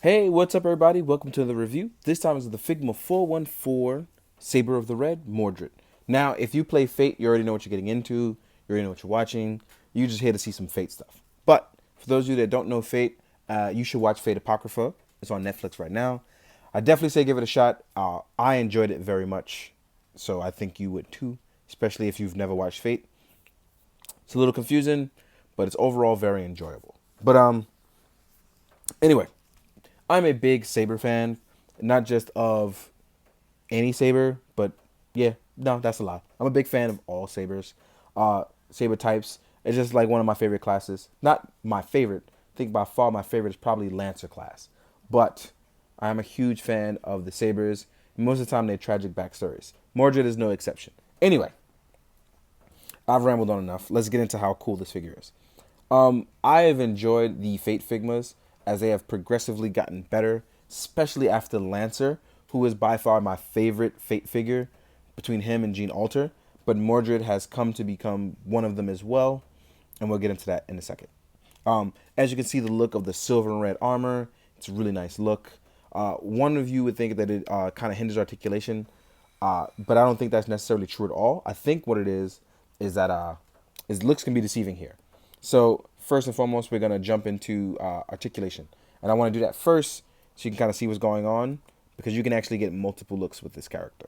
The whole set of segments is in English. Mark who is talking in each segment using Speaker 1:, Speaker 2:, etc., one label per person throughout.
Speaker 1: Hey, what's up, everybody? Welcome to the review. This time is the Figma 414 Saber of the Red MODRED. Now, if you play Fate, you already know what you're getting into. You already know what you're watching. You're just here to see some Fate stuff. But for those of you that don't know Fate, you should watch Fate Apocrypha. It's on Netflix right now. I definitely say give it a shot. I enjoyed it very much, so I think you would too, especially if you've never watched Fate. It's a little confusing, but it's overall very enjoyable. But anyway, I'm a big Saber fan, not just of any Saber, but yeah, no, that's a lie. I'm a big fan of all Sabers, Saber types. It's just like one of my favorite classes. Not my favorite. I think by far my favorite is probably Lancer class. But I'm a huge fan of the Sabers. Most of the time, they're tragic backstories. Mordred is no exception. Anyway, I've rambled on enough. Let's get into how cool this figure is. I have enjoyed the Fate Figmas as they have progressively gotten better, especially after Lancer, who is by far my favorite Fate figure between him and Gene Alter. But Mordred has come to become one of them as well, and we'll get into that in a second. As you can see, the look of the silver and red armor, it's a really nice look. One of you would think that it kind of hinders articulation, but I don't think that's necessarily true at all. I think what it is that looks can be deceiving here. So first and foremost, we're gonna jump into articulation, and I want to do that first so you can kind of see what's going on, because you can actually get multiple looks with this character.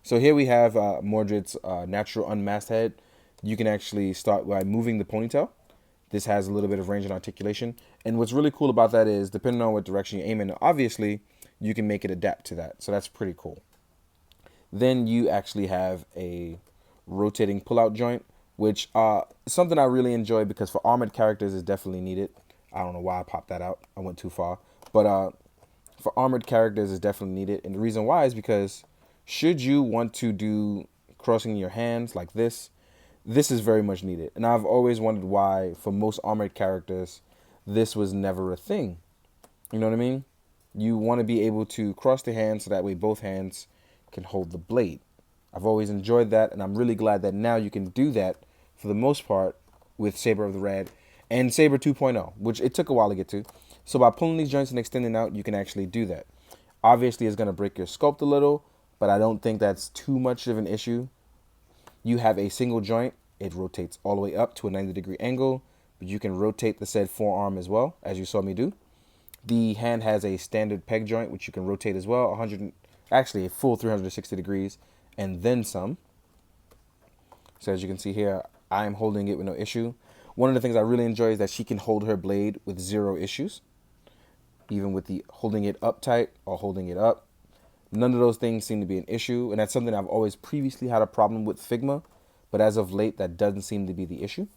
Speaker 1: So here we have Mordred's natural unmasked head. You can actually start by moving the ponytail. This has a little bit of range and articulation, and what's really cool about that is depending on what direction you aim in, obviously you can make it adapt to that. So that's pretty cool. Then you actually have a rotating pull-out joint, which something I really enjoy because for armored characters is definitely needed. I don't know why I popped that out. I went too far. But for armored characters is definitely needed. And the reason why is because should you want to do crossing your hands like this is very much needed. And I've always wondered why for most armored characters, this was never a thing. You know what I mean? You want to be able to cross the hands so that way both hands can hold the blade. I've always enjoyed that, and I'm really glad that now you can do that for the most part with Saber of the Red and Saber 2.0, which it took a while to get to. So by pulling these joints and extending out, you can actually do that. Obviously, it's going to break your sculpt a little, but I don't think that's too much of an issue. You have a single joint. It rotates all the way up to a 90-degree angle, but you can rotate the said forearm as well, as you saw me do. The hand has a standard peg joint, which you can rotate as well, actually a full 360 degrees, and then some. So as you can see here, I'm holding it with no issue. One of the things I really enjoy is that she can hold her blade with zero issues, even with the holding it up tight or holding it up. None of those things seem to be an issue, and that's something I've always previously had a problem with Figma, but as of late, that doesn't seem to be the issue.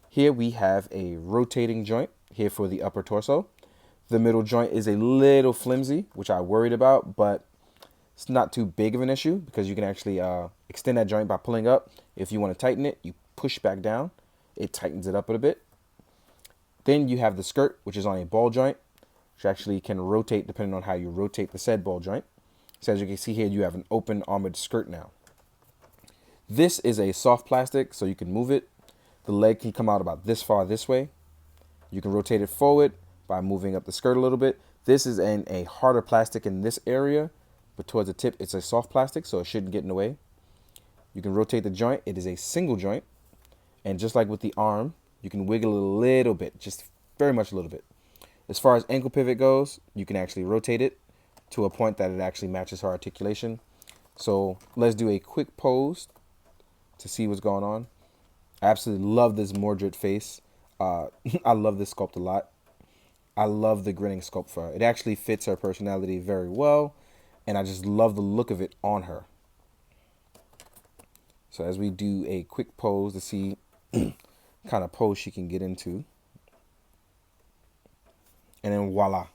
Speaker 1: Here we have a rotating joint here for the upper torso. The middle joint is a little flimsy, which I worried about, but it's not too big of an issue because you can actually extend that joint by pulling up. If you want to tighten it, you push back down. It tightens it up a bit. Then you have the skirt, which is on a ball joint, which actually can rotate depending on how you rotate the said ball joint. So as you can see here, you have an open armored skirt now. This is a soft plastic, so you can move it. The leg can come out about this far this way. You can rotate it forward by moving up the skirt a little bit. This is a harder plastic in this area, but towards the tip, it's a soft plastic, so it shouldn't get in the way. You can rotate the joint. It is a single joint. And just like with the arm, you can wiggle it a little bit, just very much a little bit. As far as ankle pivot goes, you can actually rotate it to a point that it actually matches her articulation. So let's do a quick pose to see what's going on. I absolutely love this Mordred face. I love this sculpt a lot. I love the grinning sculpt for her. It actually fits her personality very well, and I just love the look of it on her. So as we do a quick pose to see kind of pose she can get into. And then voila.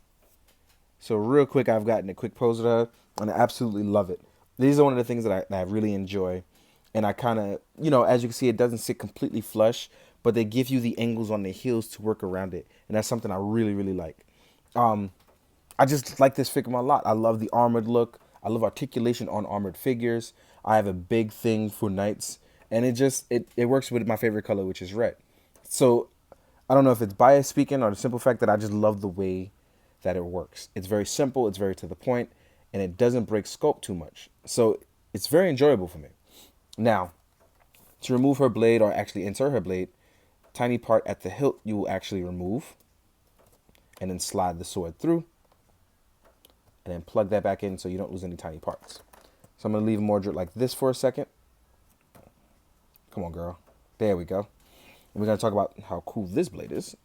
Speaker 1: So real quick, I've gotten a quick pose of her, and I absolutely love it. These are one of the things that I really enjoy. And I kind of, as you can see, it doesn't sit completely flush, but they give you the angles on the heels to work around it. And that's something I really, really like. I just like this Figma a lot. I love the armored look. I love articulation on armored figures. I have a big thing for knights, and it works with my favorite color, which is red. So I don't know if it's bias speaking or the simple fact that I just love the way that it works. It's very simple, it's very to the point, and it doesn't break scope too much. So it's very enjoyable for me. Now, to remove her blade, or actually insert her blade, tiny part at the hilt you will actually remove, and then slide the sword through, and then plug that back in so you don't lose any tiny parts. So I'm going to leave Mordred like this for a second. Come on, girl. There we go. And we're going to talk about how cool this blade is.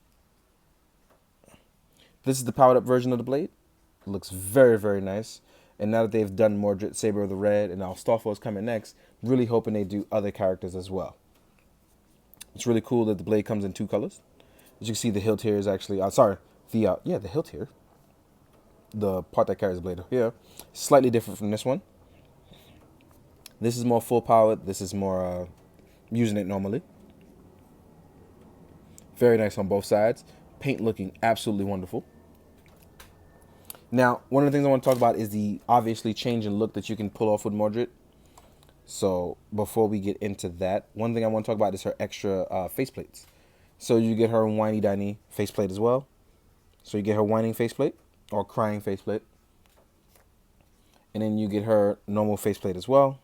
Speaker 1: This is the powered up version of the blade. It looks very, very nice. And now that they've done Mordred, Saber of the Red, and now Starfall is coming next, really hoping they do other characters as well. It's really cool that the blade comes in 2 colors. As you can see, the hilt here is actually, the hilt here, the part that carries the blade here, slightly different from this one. This is more full powered. This is more using it normally. Very nice on both sides. Paint looking absolutely wonderful. Now, one of the things I want to talk about is the obviously change in look that you can pull off with Mordred. So before we get into that, one thing I want to talk about is her extra faceplates. So you get her whiny diny faceplate as well. So you get her whining faceplate or crying faceplate. And then you get her normal faceplate as well,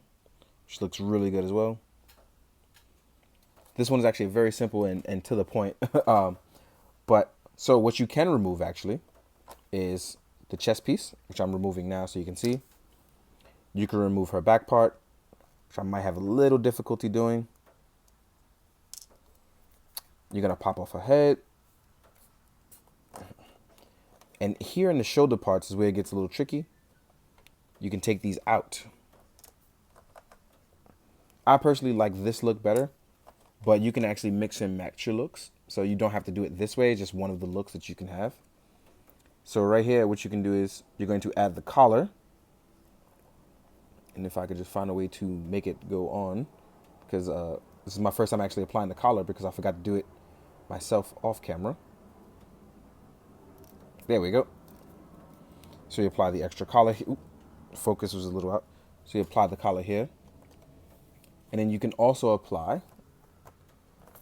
Speaker 1: which looks really good as well. This one is actually very simple and to the point. But so what you can remove actually is the chest piece, which I'm removing now so you can see. You can remove her back part, which I might have a little difficulty doing. You're going to pop off her head. And here in the shoulder parts is where it gets a little tricky. You can take these out. I personally like this look better, but you can actually mix and match your looks. So you don't have to do it this way. It's just one of the looks that you can have. So right here, what you can do is you're going to add the collar. And if I could just find a way to make it go on, because this is my first time actually applying the collar because I forgot to do it myself off camera. There we go. So you apply the extra collar. Oop, focus was a little out. So you apply the collar here. And then you can also apply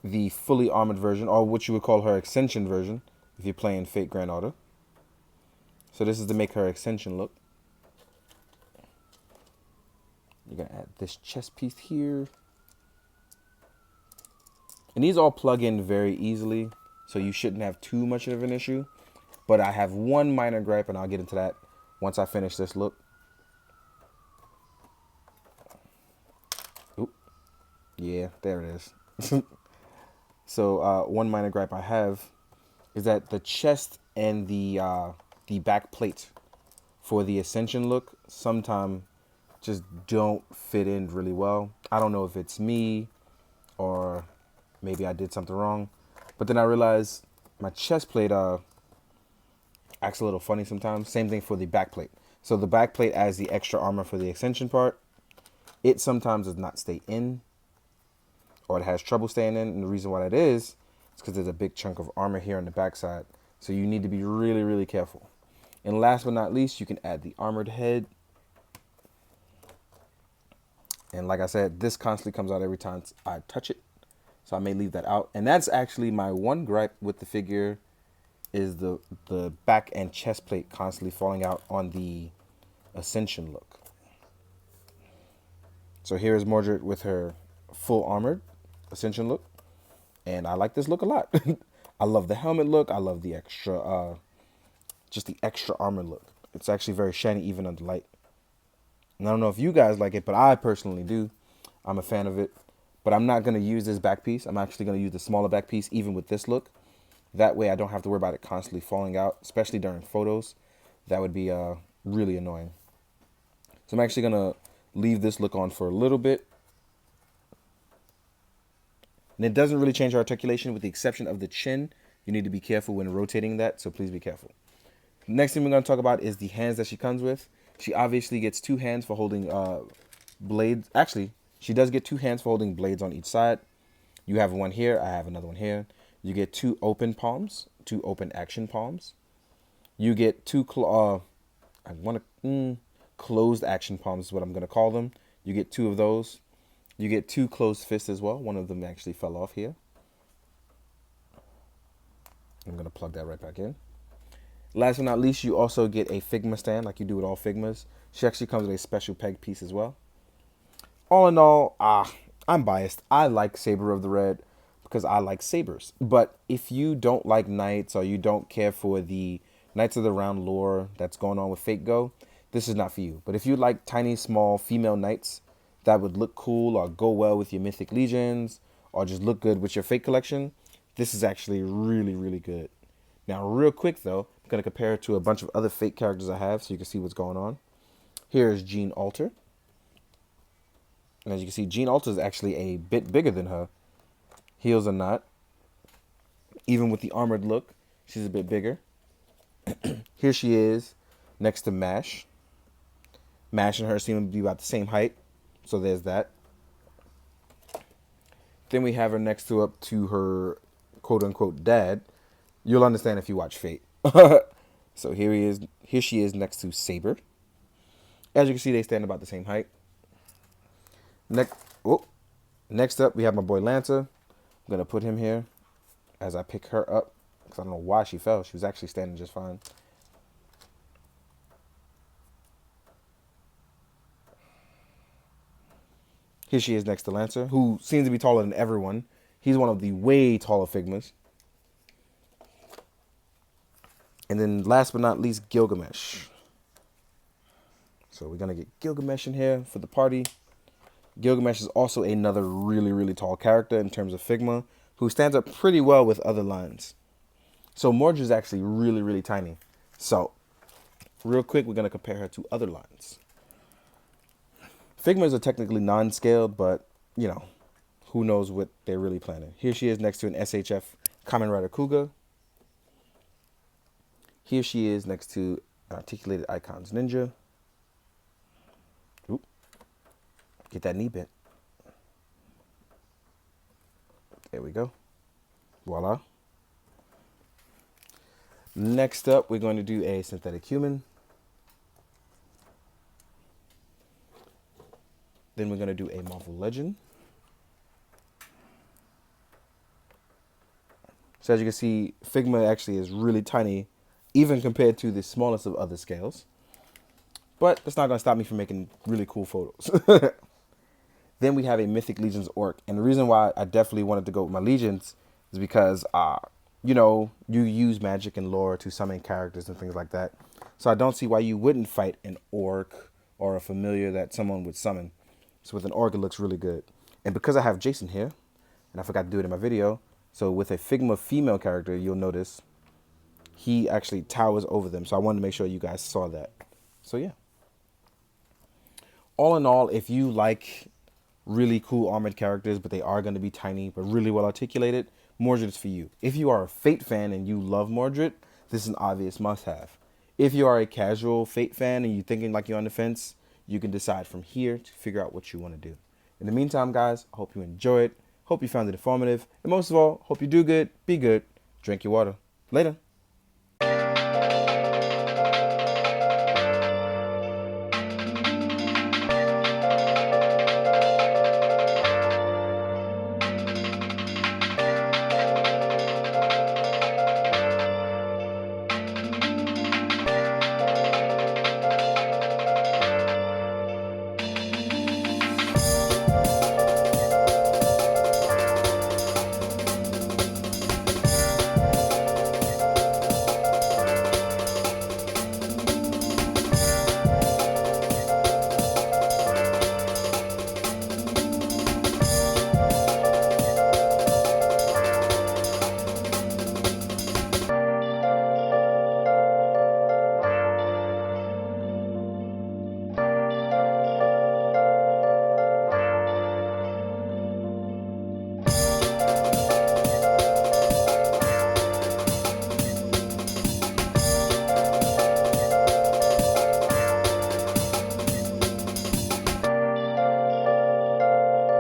Speaker 1: the fully armored version, or what you would call her Ascension version if you're playing Fate Grand Order. So this is to make her Ascension look. You're going to add this chest piece here. And these all plug in very easily, so you shouldn't have too much of an issue. But I have one minor gripe, and I'll get into that once I finish this look. Oop. Yeah, there it is. So one minor gripe I have is that the chest and the back plate for the Ascension look sometimes just don't fit in really well. I don't know if it's me or maybe I did something wrong. But then I realized my chest plate acts a little funny sometimes. Same thing for the back plate. So the back plate adds the extra armor for the Ascension part. It sometimes does not stay in, or it has trouble staying in. And the reason why that is because there's a big chunk of armor here on the backside. So you need to be really, really careful. And last but not least, you can add the armored head. And like I said, this constantly comes out every time I touch it. So I may leave that out. And that's actually my one gripe with the figure, is the back and chest plate constantly falling out on the Ascension look. So here is Mordred with her full armored Ascension look. And I like this look a lot. I love the helmet look. I love the extra, just the extra armor look. It's actually very shiny even under light. And I don't know if you guys like it, but I personally do. I'm a fan of it. But I'm not going to use this back piece. I'm actually going to use the smaller back piece even with this look. That way I don't have to worry about it constantly falling out, especially during photos. That would be really annoying. So I'm actually going to leave this look on for a little bit. And it doesn't really change our articulation with the exception of the chin. You need to be careful when rotating that, so please be careful. Next thing we're going to talk about is the hands that she comes with. She obviously gets 2 hands for holding blades. Actually, she does get 2 hands for holding blades on each side. You have one here. I have another one here. You get 2 open palms, 2 open action palms. You get 2 closed action palms is what I'm going to call them. You get 2 of those. You get 2 closed fists as well. One of them actually fell off here. I'm going to plug that right back in. Last but not least, you also get a Figma stand like you do with all Figmas. She actually comes with a special peg piece as well. All in all, I'm biased. I like Saber of the Red because I like sabers. But if you don't like knights or you don't care for the Knights of the Round lore that's going on with Fate Go, this is not for you. But if you like tiny, small female knights that would look cool or go well with your Mythic Legions or just look good with your Fate collection, this is actually really, really good. Now, real quick though, I'm going to compare it to a bunch of other Fate characters I have so you can see what's going on. Here is Jean Alter. And as you can see, Jean Alter is actually a bit bigger than her. Heels are not. Even with the armored look, she's a bit bigger. Here she is next to Mash. Mash and her seem to be about the same height. So there's that. Then we have her next to up to her quote-unquote dad. You'll understand if you watch Fate. So here she is next to Saber. As you can see, they stand about the same height. Next up, we have my boy Lancer. I'm going to put him here as I pick her up because I don't know why she fell. She was actually standing just fine. Here she is next to Lancer, who seems to be taller than everyone. He's one of the way taller Figmas. And then last but not least, Gilgamesh. So we're going to get Gilgamesh in here for the party. Gilgamesh is also another really, really tall character in terms of Figma, who stands up pretty well with other lines. So Mordred is actually really, really tiny. So real quick, we're going to compare her to other lines. Figmas are technically non-scaled, but, you know, who knows what they're really planning. Here she is next to an SHF Kamen Rider Kuga. Here she is next to an Articulated Icons Ninja. Oop. Get that knee bent. There we go. Voila. Next up, we're going to do a Synthetic Human. Then we're going to do a Marvel Legend. So as you can see, Figma actually is really tiny, even compared to the smallest of other scales. But that's not going to stop me from making really cool photos. Then we have a Mythic Legions Orc. And the reason why I definitely wanted to go with my Legions is because, you know, you use magic and lore to summon characters and things like that. So I don't see why you wouldn't fight an Orc or a familiar that someone would summon. So with an Orc, it looks really good. And because I have Jason here, and I forgot to do it in my video, so with a Figma female character, you'll notice he actually towers over them. So I wanted to make sure you guys saw that. So yeah. All in all, if you like really cool armored characters, but they are going to be tiny, but really well articulated, Mordred is for you. If you are a Fate fan and you love Mordred, this is an obvious must-have. If you are a casual Fate fan and you're thinking like you're on the fence, you can decide from here to figure out what you want to do. In the meantime, guys, I hope you enjoy it. Hope you found it informative. And most of all, hope you do good, be good, drink your water. Later.